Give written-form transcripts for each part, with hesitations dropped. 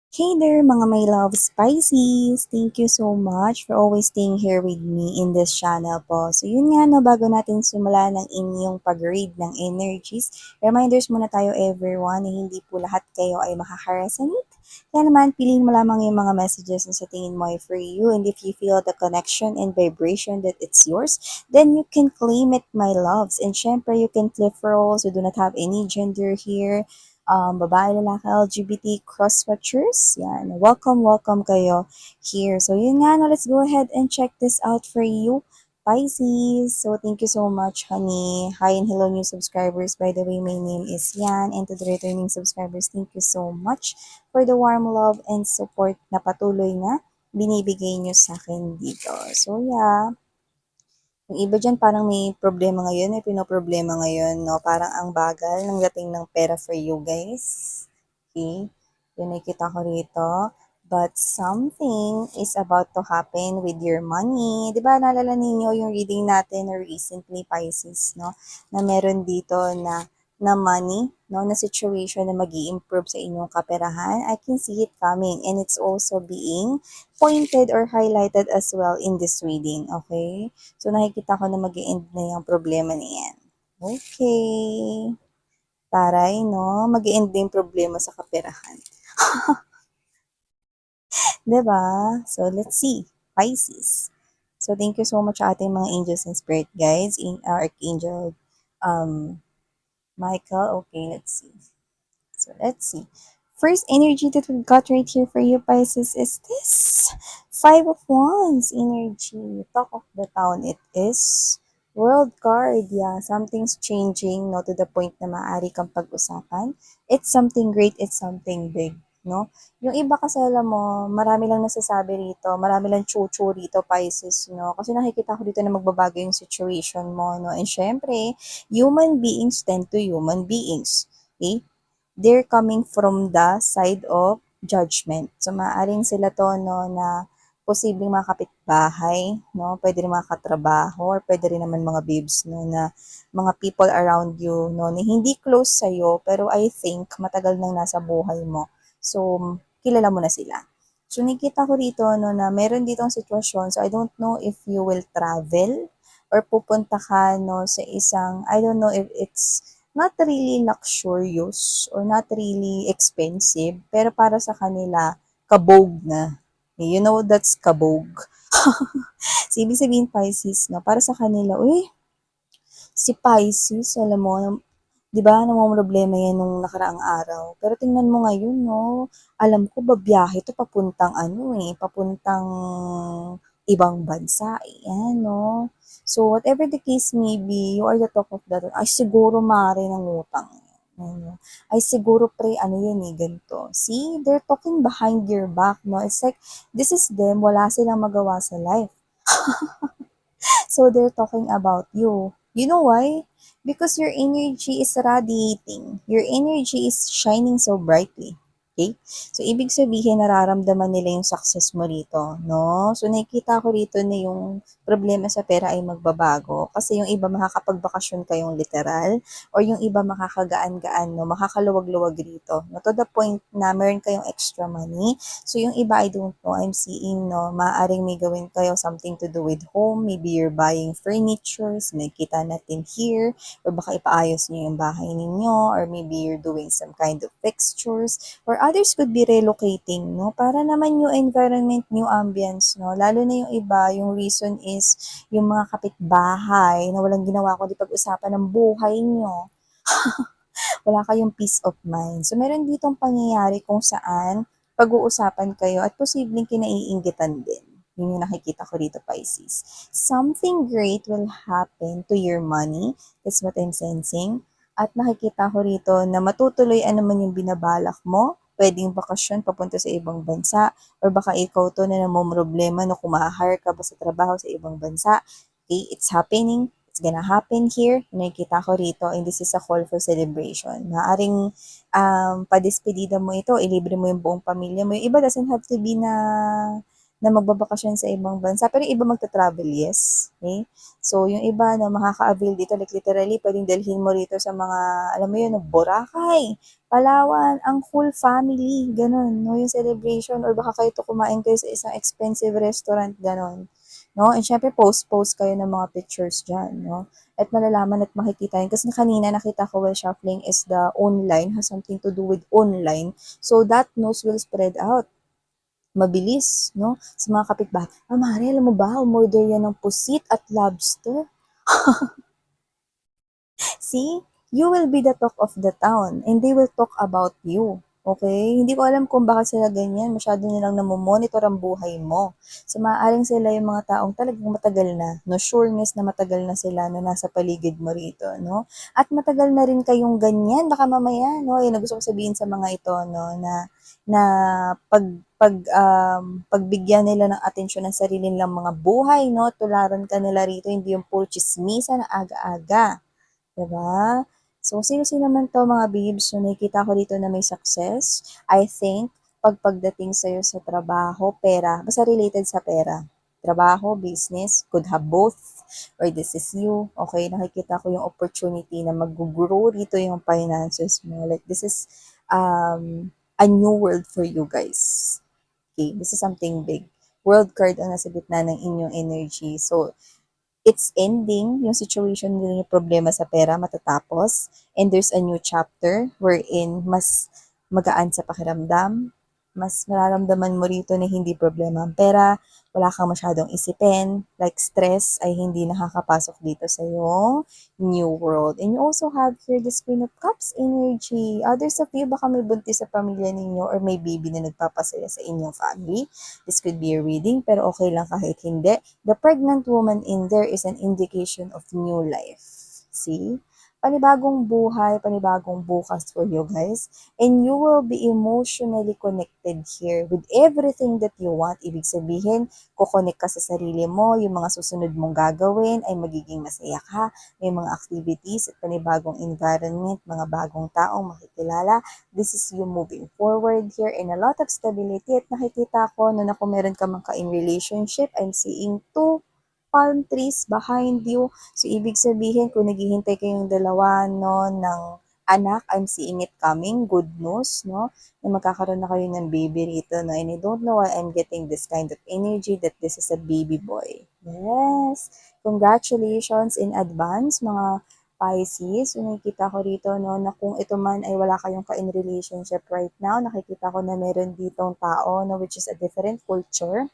Hey there, mga my love Spices! Thank you so much for always staying here with me in this channel po. So yun nga no, bago natin simula ng inyong pag-read ng energies, reminders muna tayo everyone na hindi po lahat kayo ay makakarasanit. Kaya naman, piliin mo lamang yung mga messages na sa tingin mo ay for you, and if you feel the connection and vibration that it's yours, then you can claim it, my loves. And syempre, you can flip roles. We do not have any gender here, babae, lalaki, LGBT, cross-watchers. Yan. Welcome kayo here. So, yun nga, no, let's go ahead and check this out for you, Pisces. So, thank you so much, honey. Hi and hello, new subscribers. By the way, my name is Yan. And to the returning subscribers, thank you so much for the warm love and support na patuloy na binibigay nyo sa akin dito. So, yeah. Yung iba diyan parang may problema ngayon, may pinoproblema ngayon, 'no? Parang ang bagal ng dating ng pera for you guys. Okay? Yung nakikita ko rito. But something is about to happen with your money. 'Di ba naalala ninyo yung reading natin recently, Pisces, no? Na meron dito na money, no? Na situation na mag improve sa inyong kaperahan. I can see it coming, and it's also being pointed or highlighted as well in this reading, okay? So, nakikita ko na mag-end na yung problema na yan. Okay. Taray, no? Mag-end na yung problema sa kaperahan. Diba? So, let's see. Pisces. So, thank you so much ating mga angels and spirit guides. Archangel Michael. Okay, let's see. So, let's see. First energy that we've got right here for you, Pisces, is this Five of Wands energy. Talk of the town it is. World card, yeah. Something's changing, no, to the point na maaari kang pag-usapan. It's something great, it's something big, no? Yung iba kasi alam mo, marami lang nasasabi rito, marami lang chuchu rito, Pisces, no? Kasi nakikita ko dito na magbabago yung situation mo, no? And syempre, human beings tend to human beings. Okay? They're coming from the side of judgment. So, maaaring sila to, no, na posibleng mga kapitbahay, no, pwede rin mga katrabaho, or pwede rin naman mga babes, no, na mga people around you, no, na hindi close sa'yo, pero I think matagal nang nasa buhay mo. So, kilala mo na sila. So, nakita ko rito, no, na meron ditong sitwasyon. So, I don't know if you will travel or pupunta ka, no, sa isang, I don't know if it's not really luxurious or not really expensive, pero para sa kanila, kabog na. You know, that's kabog. So, ibig sabihin, Pisces, no? Para sa kanila, uy, si Pisces, alam mo, di ba, namumroblema yan nung nakaraang araw. Pero tingnan mo ngayon, no? Alam ko, babiyahe to papuntang papuntang ibang bansa. Yan, no? So, whatever the case may be, you are the talk of the town. Ay, siguro mare ng utang. Ano, ay siguro pre, ano yan ganito. See, they're talking behind your back, no? It's like, this is them, wala silang magawa sa life. So they're talking about you. You know why? Because your energy is radiating. Your energy is shining so brightly. Okay? So, ibig sabihin, nararamdaman nila yung success mo rito, no? So, nakikita ko rito na yung problema sa pera ay magbabago. Kasi yung iba makakapagbakasyon kayong literal, or yung iba makakagaan-gaan, no? Makakaluwag-luwag rito. No? To the point na meron kayong extra money. So, yung iba, I don't know, I'm seeing, no, maaaring may gawin kayo something to do with home. Maybe you're buying furnitures, nakikita natin here, or baka ipaayos niyo yung bahay ninyo, or maybe you're doing some kind of fixtures, or others could be relocating, no? Para naman new environment, new ambience, no? Lalo na yung iba, yung reason is yung mga kapitbahay na walang ginawa kundi pag-usapan ng buhay nyo. Wala kayong peace of mind. So, meron ditong pangyayari kung saan pag-uusapan kayo at posibleng kinaiinggitan din. Yun yung nakikita ko dito, Pisces. Something great will happen to your money. That's what I'm sensing. At nakikita ko rito na matutuloy ano man yung binabalak mo. Pwedeng bakasyon papunta sa ibang bansa, or baka ikaw to na namumroblema no kung ma-hire ka ba sa trabaho sa ibang bansa. Okay, it's happening. It's gonna happen here. Nakikita ko rito, and this is a call for celebration. Maaring padispedida mo ito, ilibre mo yung buong pamilya mo. Yung iba doesn't have to be na na magbabakasyon sa ibang bansa. Pero yung iba magta-travel, yes. Okay? So, yung iba na makaka-avail dito, like literally, pwedeng dalhin mo rito sa mga, alam mo yun, Boracay, Palawan, ang whole family, ganun, no, yung celebration, or baka kayo to kumain kayo sa isang expensive restaurant, ganun, no, and syempre post kayo ng mga pictures dyan, no, at malalaman at makikita yun, kasi kanina nakita ko while shuffling is the online, has something to do with online, so that news will spread out, mabilis, no, sa mga kapitbahay, Mare, alam mo ba, umorder yan ng pusit at lobster, see, you will be the talk of the town and they will talk about you. Okay? Hindi ko alam kung bakit sila ganyan. Masyado nilang namomonitor ang buhay mo. So, maaaring sila yung mga taong talagang matagal na, no? Sureness na matagal na sila na nasa paligid mo rito, no? At matagal na rin kayong ganyan. Baka mamaya, no? Yun, gusto ko sabihin sa mga ito, no? Na pag pagbigyan nila ng atensyon ng sarili nilang mga buhay, no? Tularan ka nila rito, hindi yung puro chismisa na aga-aga. Diba? So, sino-sino naman to mga babes, so nakikita ko dito na may success. I think, pagdating sa'yo sa trabaho, pera, basta related sa pera. Trabaho, business, could have both, or this is you. Okay, nakikita ko yung opportunity na mag-grow rito yung finances mo. Like, this is a new world for you guys. Okay, this is something big. World card ang nasa gitna ng inyong energy. So, it's ending, yung situation nila, yung problema sa pera matatapos, and there's a new chapter wherein mas magaan sa pakiramdam, mas mararamdaman mo rito na hindi problema ang pera, wala kang masyadong isipin, like stress ay hindi nakakapasok dito sa iyong new world. And you also have here this Queen of Cups energy. Others of you, baka may buntis sa pamilya ninyo or may baby na nagpapasaya sa inyong family. This could be a reading, pero okay lang kahit hindi. The pregnant woman in there is an indication of new life. See? Panibagong buhay, panibagong bukas for you guys. And you will be emotionally connected here with everything that you want. Ibig sabihin, kukonek ka sa sarili mo, yung mga susunod mong gagawin ay magiging masaya ka. May mga activities at panibagong environment, mga bagong taong makikilala. This is you moving forward here and a lot of stability. At nakikita ko, no, na kung meron ka man ka in relationship, I'm seeing two palm trees behind you. So, ibig sabihin, kung naghihintay kayong dalawa, no, ng anak, I'm seeing it coming. Good news, no, na magkakaroon na kayo ng baby rito, no, and I don't know why I'm getting this kind of energy that this is a baby boy. Yes! Congratulations in advance, mga Pisces. So, nakikita ko rito, no, na kung ito man ay wala kayong ka-in relationship right now, nakikita ko na meron ditong tao, no, which is a different culture,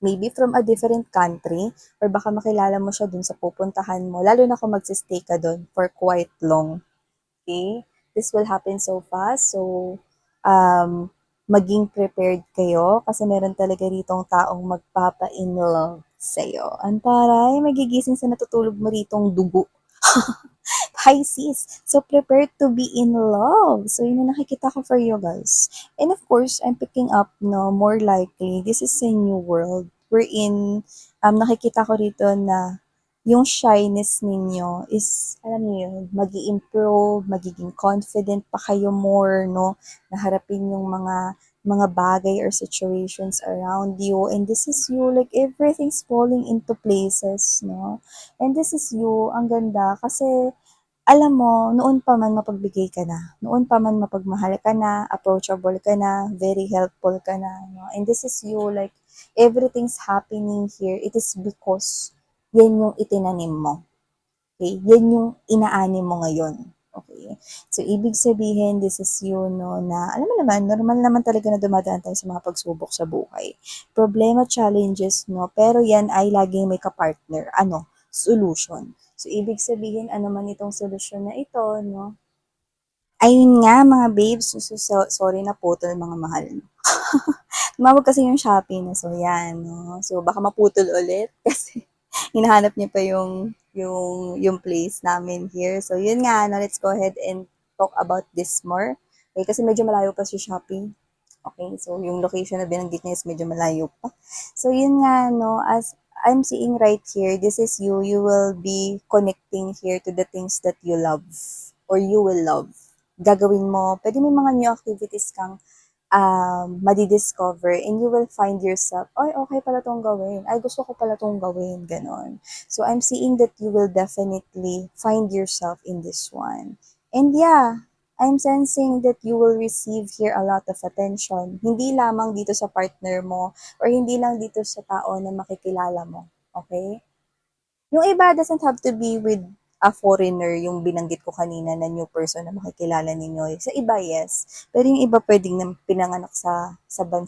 maybe from a different country, or baka makilala mo siya dun sa pupuntahan mo, lalo na kung magsistay ka dun for quite long. Okay? This will happen so fast. So, maging prepared kayo kasi meron talaga ditong taong magpapa-in love sa'yo. Antaray, magigising sa natutulog mo ritong dugo. Pisces. So, prepare to be in love. So, yun na nakikita ko for you guys. And of course, I'm picking up, no, more likely, this is a new world wherein, nakikita ko rito na yung shyness ninyo is, alam niyo yun, mag improve magiging confident pa kayo more, no, naharapin yung mga bagay or situations around you. And this is you, like everything's falling into places, no? And this is you, ang ganda, kasi alam mo, noon pa man mapagbigay ka na, noon pa man mapagmahal ka na, approachable ka na, very helpful ka na, no? And this is you, like, everything's happening here, it is because yan yung itinanim mo. Okay? Yan yung inaani mo ngayon. Okay? So, ibig sabihin, this is you, no, na, alam mo naman, normal naman talaga na dumadaan tayo sa mga pagsubok sa buhay. Problema, challenges, no, pero yan ay laging may kapartner. Ano? Solution. So, ibig sabihin, ano man itong solusyon na ito, no? Ayun nga, mga babes, sorry na po to, mga mahal. Tumawag kasi yung Shopee na, so yan, no? So, baka maputol ulit kasi hinahanap niya pa yung place namin here. So, yun nga, no, let's go ahead and talk about this more. Okay, kasi medyo malayo pa si Shopee. Okay, so yung location na binanggit niya is medyo malayo pa. So, yun nga, no, as I'm seeing right here, this is you. You will be connecting here to the things that you love or you will love. Gagawin mo, pwede may mga new activities kang madidiscover and you will find yourself, ay, okay pala tong gawin. Ay, gusto ko pala tong gawin. Ganon. So, I'm seeing that you will definitely find yourself in this one. And yeah, I'm sensing that you will receive here a lot of attention. Hindi lamang dito sa partner mo or hindi lang dito sa tao na makikilala mo. Okay? Yung iba doesn't have to be with a foreigner, yung binanggit ko kanina na new person na makikilala ninyo. Sa iba, yes. Pero yung iba pwedeng na pinanganak sa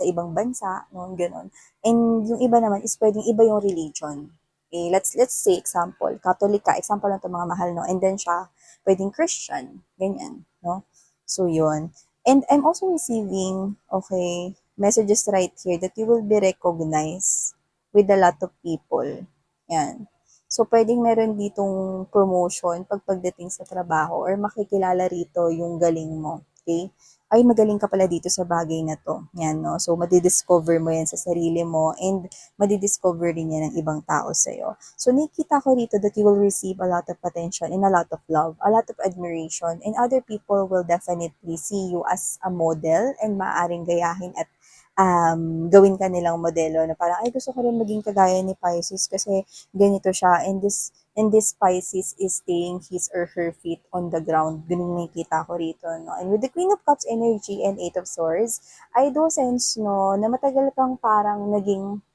ibang bansa, no, gano'n. And yung iba naman is pwedeng iba yung religion. Eh, let's say example, Catholic ka, example lang 'to mga mahal, no? And then siya, pwedeng Christian, ganyan, no? So, yun. And I'm also receiving, okay, messages right here that you will be recognized with a lot of people. Yan. So, puwedeng meron ditong promotion pagdating sa trabaho or makikilala rito yung galing mo, okay? Ay, magaling ka pala dito sa bagay na 'to, 'yan 'no. So, madi-discover mo 'yan sa sarili mo and madi-discover rin 'yan ng ibang tao sa'yo. So, nakikita ko rito that you will receive a lot of attention and a lot of love, a lot of admiration, and other people will definitely see you as a model and maaaring gayahin at gawin ka nilang modelo na parang, ay gusto ko rin maging kagaya ni Pisces kasi ganito siya and this Pisces is staying his or her feet on the ground. Ganun nakikita ko rito, no? And with the Queen of Cups energy and Eight of Swords, I do sense, no, na matagal kang parang naging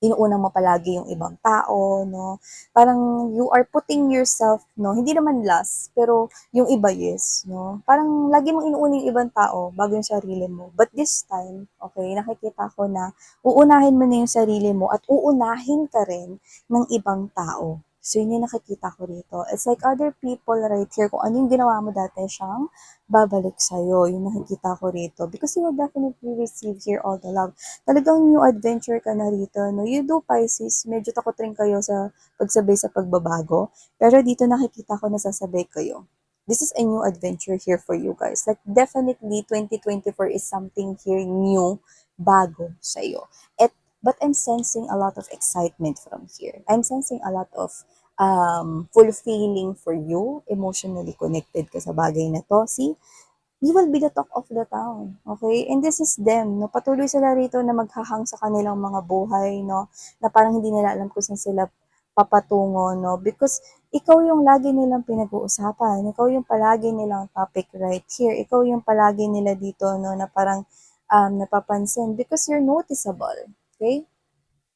inuuna mo palagi yung ibang tao, no? Parang you are putting yourself, no? Hindi naman last, pero yung iba, yes, no? Parang lagi mong inuuna yung ibang tao bago yung sarili mo. But this time, okay, nakikita ko na uunahin mo na yung sarili mo at uunahin ka rin ng ibang tao. So, yun yung nakikita ko rito. It's like other people right here, kung ano yung ginawa mo dati siyang babalik sa'yo. Yung nakikita ko rito. Because you will definitely receive here all the love. Talagang new adventure ka na rito, no? You do, Pisces, medyo takot rin kayo sa pagsabay sa pagbabago. Pero dito nakikita ko na sasabay kayo. This is a new adventure here for you guys. Like, definitely, 2024 is something here new, bago sa'yo. But I'm sensing a lot of excitement from here. I'm sensing a lot of fulfilling for you, emotionally connected ka sa bagay na to. See, you will be the talk of the town, okay? And this is them, no? Patuloy sila rito na maghahang sa kanilang mga buhay, no? Na parang hindi nila alam kung saan sila papatungo, no? Because ikaw yung lagi nilang pinag-uusapan. Ikaw yung palagi nilang topic right here. Ikaw yung palagi nila dito, no? Na parang napapansin because you're noticeable, okay?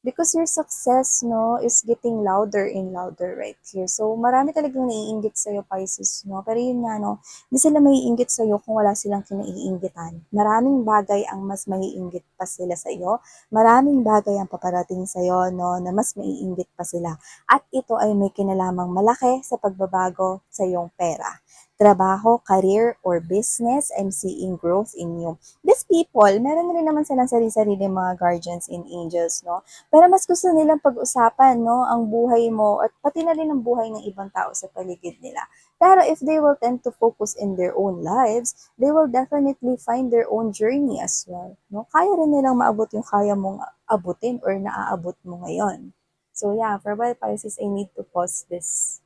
Because your success, no, is getting louder and louder right here. So, marami talagang naiinggit sa'yo, Pisces, no? Pero yun nga, no, hindi sila maiinggit sa'yo kung wala silang kinaiinggitan. Maraming bagay ang mas maiinggit pa sila sa'yo. Maraming bagay ang paparating sa'yo, no, na mas maiinggit pa sila. At ito ay may kinalamang malaki sa pagbabago sa iyong pera. Trabaho, career, or business, I'm seeing growth in you. These people, meron rin naman silang sarili-sarili mga guardians and angels, no? Pero mas gusto nilang pag-usapan, no, ang buhay mo at pati na rin ang buhay ng ibang tao sa paligid nila. Pero if they will tend to focus in their own lives, they will definitely find their own journey as well. No? Kaya rin nilang maabot yung kaya mong abutin or naaabot mo ngayon. So yeah, for my Pisces, I need to pause this.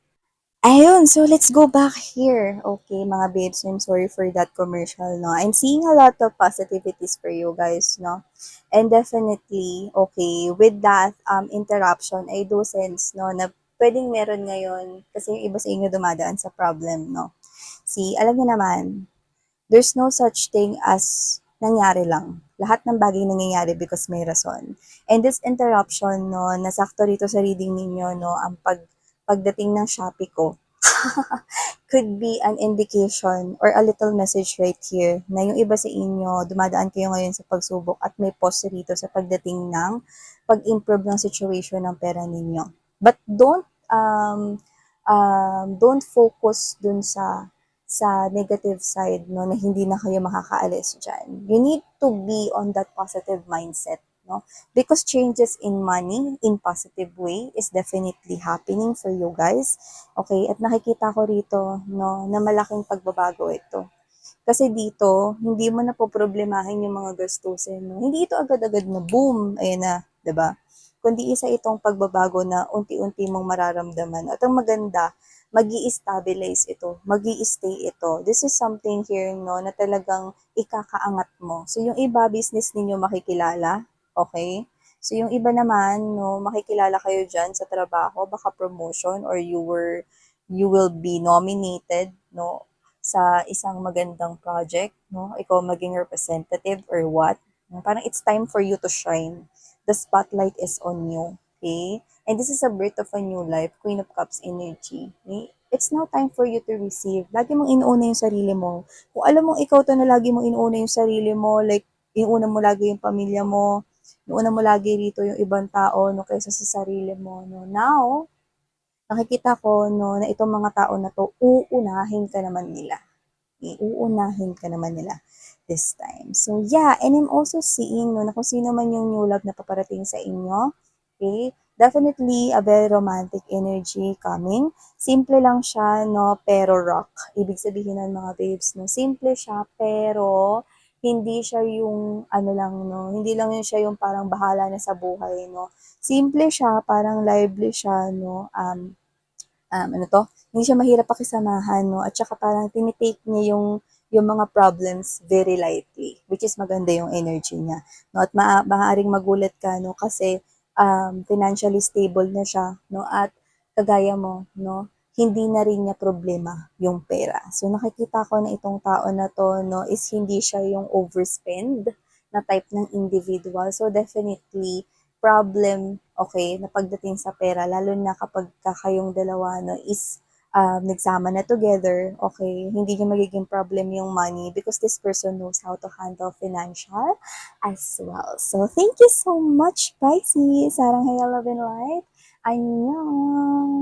Ayun, so let's go back here. Okay, mga babes, I'm sorry for that commercial, no? I'm seeing a lot of positivities for you guys, no? And definitely, okay, with that interruption, I do sense, no, na pwedeng meron ngayon, kasi yung iba sa inyo dumadaan sa problem, no? See, alam niyo naman, there's no such thing as nangyari lang. Lahat ng bagay nangyayari because may rason. And this interruption, no, nasakto rito sa reading ninyo, no, ang pagdating ng Shopee ko, could be an indication or a little message right here na yung iba sa inyo, dumadaan kayo ngayon sa pagsubok at may pause rito sa pagdating ng pag-improve ng situation ng pera ninyo. But don't focus dun sa negative side, no, na hindi na kayo makakaalis dyan. You need to be on that positive mindset, no? Because changes in money in positive way is definitely happening for you guys. Okay, at nakikita ko rito, no, na malaking pagbabago ito. Kasi dito, hindi mo na poproblemahin yung mga gastusin mo. Hindi ito agad-agad na boom, ayan na, 'di ba? Kundi isa itong pagbabago na unti-unti mong mararamdaman. At ang maganda, magi-stabilize ito, magi-stay ito. This is something here, no, na talagang ikakaangat mo. So, yung iba, business ninyo makikilala, okay? So, yung iba naman, no, makikilala kayo dyan sa trabaho, baka promotion, or you will be nominated, no, sa isang magandang project, no? Ikaw maging representative or what. Parang it's time for you to shine. The spotlight is on you, okay? And this is a birth of a new life, Queen of Cups energy. Okay? It's now time for you to receive. Lagi mong inuuna yung sarili mo. Kung alam mong ikaw to na lagi mong inuuna yung sarili mo, like, inuuna mo lagi yung pamilya mo, inuuna mo lagi rito yung ibang tao, no, kaysa sa sarili mo, no. Now, nakikita ko, no, na itong mga tao na to, uunahin ka naman nila. Uuunahin ka naman nila this time. So, yeah, and I'm also seeing, no, na kung sino man yung new love na paparating sa inyo, okay, definitely a very romantic energy coming. Simple lang siya, no, pero rock. Ibig sabihin ng mga babes, no, simple siya, pero hindi siya yung, ano lang, no, hindi lang yun siya yung parang bahala na sa buhay, no. Simple siya, parang lively siya, no, ano to, hindi siya mahirap pakisamahan, no? At saka parang tinitake niya yung mga problems very lightly, which is maganda yung energy niya, no? At maaaring magulat ka, no? Kasi financially stable na siya, no? At kagaya mo, no? Hindi na rin niya problema yung pera. So nakikita ko na itong tao na to, no, is hindi siya yung overspend na type ng individual. So definitely problem, okay, na pagdating sa pera, lalo na kapag kayong dalawa, no, is nagsama na together, okay, hindi niya magiging problem yung money because this person knows how to handle financial as well. So, thank you so much, Pisces. Sarang Haya Love and Light. Annyeong!